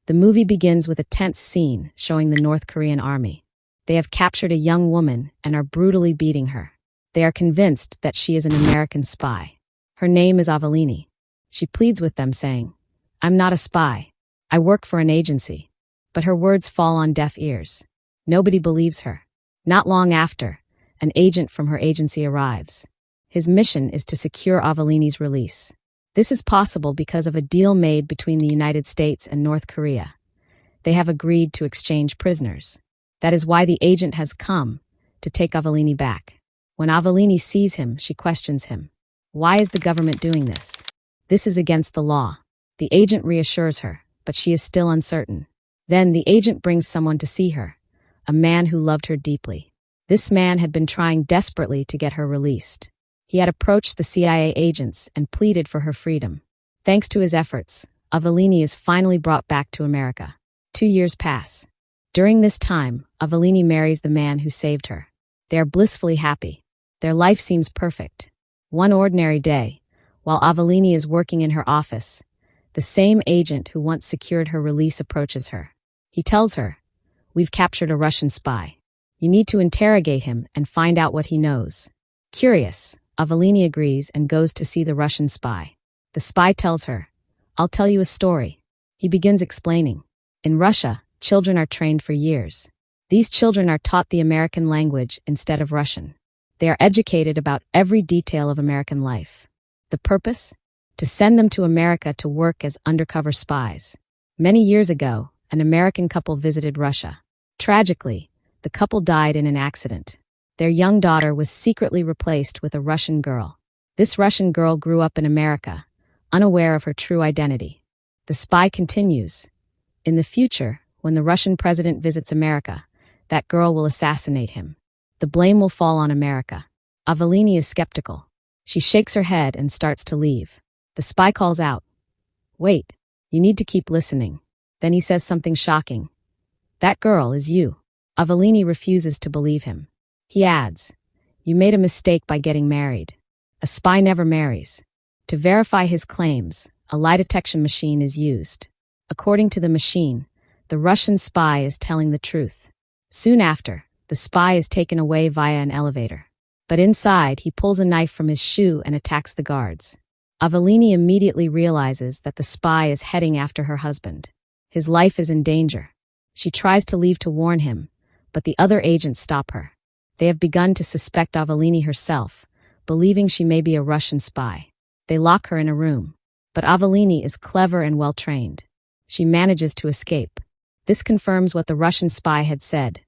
The movie begins with a tense scene showing the North Korean army. They have captured a young woman and are brutally beating her. They are convinced that she is an American spy. Her name is Aveline. She pleads with them, saying, "I'm not a spy. I work for an agency." But her words fall on deaf ears. Nobody believes her. Not long after, an agent from her agency arrives. His mission is to secure Aveline's release. This is possible because of a deal made between the United States and North Korea. They have agreed to exchange prisoners. That is why the agent has come, to take Aveline back. When Aveline sees him, she questions him. Why is the government doing this? This is against the law. The agent reassures her, but she is still uncertain. Then the agent brings someone to see her, a man who loved her deeply. This man had been trying desperately to get her released. He had approached the CIA agents and pleaded for her freedom. Thanks to his efforts, Aveline is finally brought back to America. 2 years pass. During this time, Aveline marries the man who saved her. They are blissfully happy. Their life seems perfect. One ordinary day, while Aveline is working in her office, the same agent who once secured her release approaches her. He tells her, "We've captured a Russian spy. You need to interrogate him and find out what he knows." Curious, Aveline agrees and goes to see the Russian spy. The spy tells her, "I'll tell you a story." He begins explaining. In Russia, children are trained for years. These children are taught the American language instead of Russian. They are educated about every detail of American life. The purpose? To send them to America to work as undercover spies. Many years ago, an American couple visited Russia. Tragically, the couple died in an accident. Their young daughter was secretly replaced with a Russian girl. This Russian girl grew up in America, unaware of her true identity. The spy continues. In the future, when the Russian president visits America, that girl will assassinate him. The blame will fall on America. Aveline is skeptical. She shakes her head and starts to leave. The spy calls out, "Wait, you need to keep listening." Then he says something shocking. "That girl is you." Aveline refuses to believe him. He adds, "You made a mistake by getting married. A spy never marries." To verify his claims, a lie detection machine is used. According to the machine, the Russian spy is telling the truth. Soon after, the spy is taken away via an elevator. But inside, he pulls a knife from his shoe and attacks the guards. Aveline immediately realizes that the spy is heading after her husband. His life is in danger. She tries to leave to warn him, but the other agents stop her. They have begun to suspect Aveline herself, believing she may be a Russian spy. They lock her in a room. But Aveline is clever and well-trained. She manages to escape. This confirms what the Russian spy had said.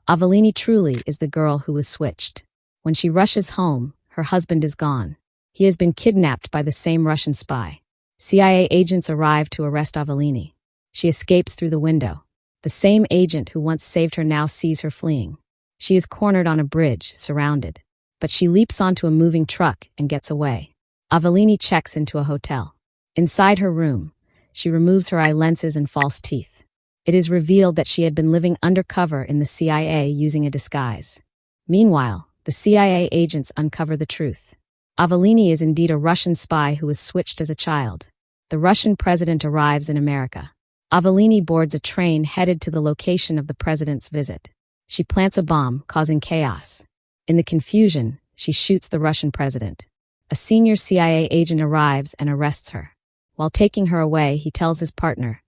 Aveline truly is the girl who was switched. When she rushes home, her husband is gone. He has been kidnapped by the same Russian spy. CIA agents arrive to arrest Aveline. She escapes through the window. The same agent who once saved her now sees her fleeing. She is cornered on a bridge, surrounded. But she leaps onto a moving truck and gets away. Aveline checks into a hotel. Inside her room, she removes her eye lenses and false teeth. It is revealed that she had been living undercover in the CIA using a disguise. Meanwhile, the CIA agents uncover the truth. Aveline is indeed a Russian spy who was switched as a child. The Russian president arrives in America. Aveline boards a train headed to the location of the president's visit. She plants a bomb, causing chaos. In the confusion, she shoots the Russian president. A senior CIA agent arrives and arrests her. While taking her away, he tells his partner,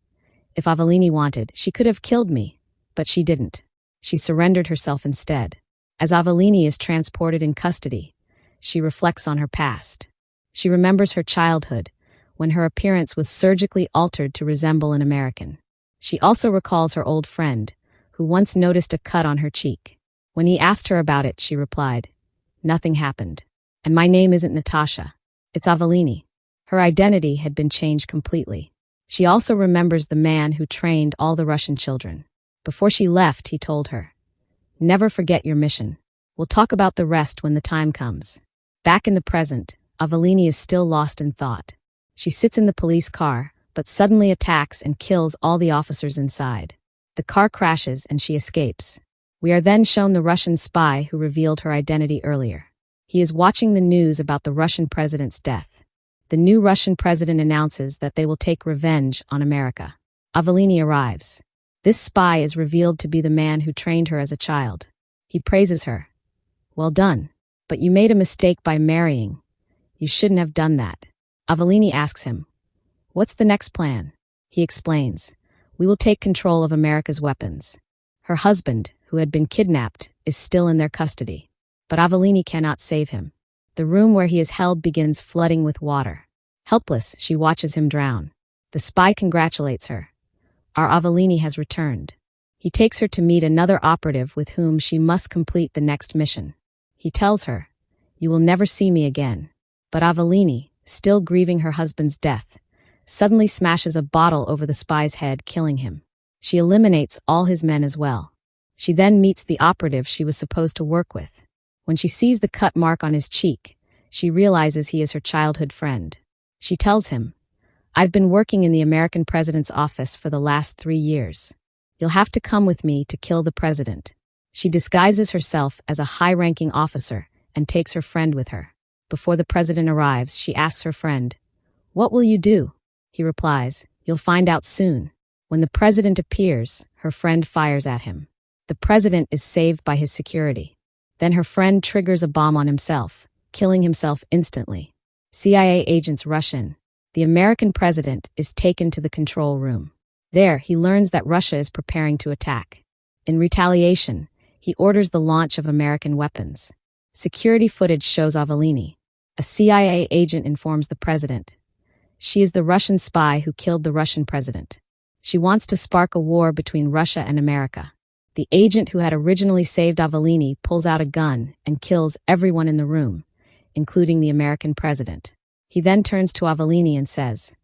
"If Aveline wanted, she could have killed me, but she didn't. She surrendered herself instead." As Aveline is transported in custody, she reflects on her past. She remembers her childhood, when her appearance was surgically altered to resemble an American. She also recalls her old friend, who once noticed a cut on her cheek. When he asked her about it, she replied, "Nothing happened. And my name isn't Natasha. It's Aveline." Her identity had been changed completely. She also remembers the man who trained all the Russian children. Before she left, he told her, "Never forget your mission. We'll talk about the rest when the time comes." Back in the present, Aveline is still lost in thought. She sits in the police car, but suddenly attacks and kills all the officers inside. The car crashes and she escapes. We are then shown the Russian spy who revealed her identity earlier. He is watching the news about the Russian president's death. The new Russian president announces that they will take revenge on America. Aveline arrives. This spy is revealed to be the man who trained her as a child. He praises her. Well done. But you made a mistake by marrying. You shouldn't have done that. Aveline asks him, what's the next plan? He explains, we will take control of America's weapons. Her husband, who had been kidnapped, is still in their custody. But Aveline cannot save him. The room where he is held begins flooding with water. Helpless, she watches him drown. The spy congratulates her. Our Aveline has returned. He takes her to meet another operative with whom she must complete the next mission. He tells her, you will never see me again. But Aveline, still grieving her husband's death, suddenly smashes a bottle over the spy's head, killing him. She eliminates all his men as well. She then meets the operative she was supposed to work with. When she sees the cut mark on his cheek, she realizes he is her childhood friend. She tells him, I've been working in the American president's office for the last 3 years. You'll have to come with me to kill the president. She disguises herself as a high-ranking officer and takes her friend with her. Before the president arrives, she asks her friend, what will you do? He replies, you'll find out soon. When the president appears, her friend fires at him. The president is saved by his security. Then her friend triggers a bomb on himself, killing himself instantly. CIA agents rush in. The American president is taken to the control room. There, he learns that Russia is preparing to attack. In retaliation, he orders the launch of American weapons. Security footage shows Aveline. A CIA agent informs the president. She is the Russian spy who killed the Russian president. She wants to spark a war between Russia and America. The agent who had originally saved Aveline pulls out a gun and kills everyone in the room, including the American president. He then turns to Aveline and says,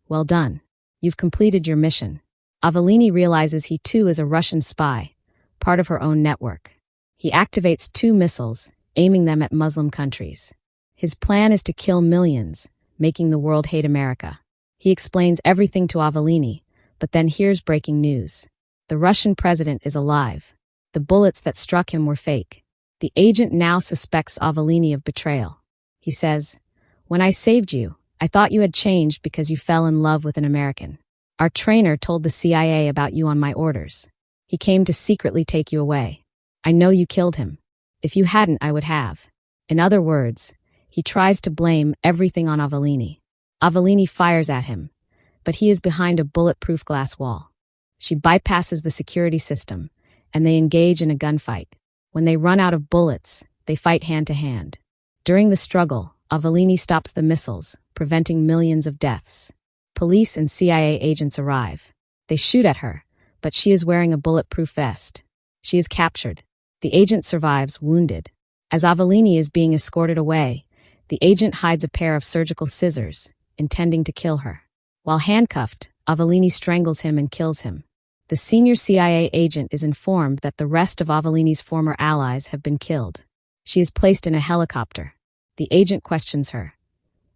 well done. You've completed your mission. Aveline realizes he too is a Russian spy, part of her own network. He activates 2 missiles, aiming them at Muslim countries. His plan is to kill millions, making the world hate America. He explains everything to Aveline, but then hears breaking news. The Russian president is alive. The bullets that struck him were fake. The agent now suspects Aveline of betrayal. He says, when I saved you, I thought you had changed because you fell in love with an American. Our trainer told the CIA about you on my orders. He came to secretly take you away. I know you killed him. If you hadn't, I would have. In other words, he tries to blame everything on Aveline. Aveline fires at him, but he is behind a bulletproof glass wall. She bypasses the security system, and they engage in a gunfight. When they run out of bullets, they fight hand-to-hand. During the struggle, Aveline stops the missiles, preventing millions of deaths. Police and CIA agents arrive. They shoot at her, but she is wearing a bulletproof vest. She is captured. The agent survives, wounded. As Aveline is being escorted away, the agent hides a pair of surgical scissors, intending to kill her. While handcuffed, Aveline strangles him and kills him. The senior CIA agent is informed that the rest of Aveline's former allies have been killed. She is placed in a helicopter. The agent questions her.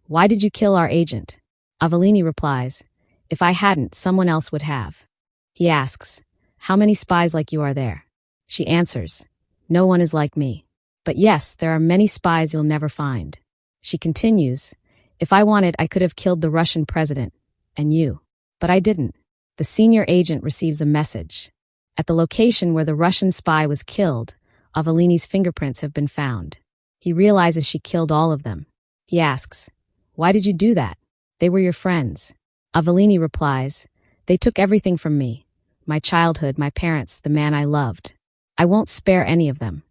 Why did you kill our agent? Aveline replies, if I hadn't, someone else would have. He asks, how many spies like you are there? She answers, no one is like me. But yes, there are many spies you'll never find. She continues, if I wanted, I could have killed the Russian president, and you. But I didn't. The senior agent receives a message. At the location where the Russian spy was killed, Aveline's fingerprints have been found. He realizes she killed all of them. He asks, why did you do that? They were your friends. Aveline replies, they took everything from me. My childhood, my parents, the man I loved. I won't spare any of them.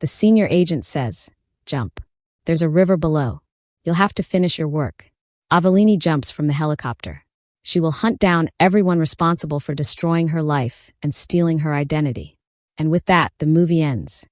The senior agent says, jump. There's a river below. You'll have to finish your work. Aveline jumps from the helicopter. She will hunt down everyone responsible for destroying her life and stealing her identity. And with that, the movie ends.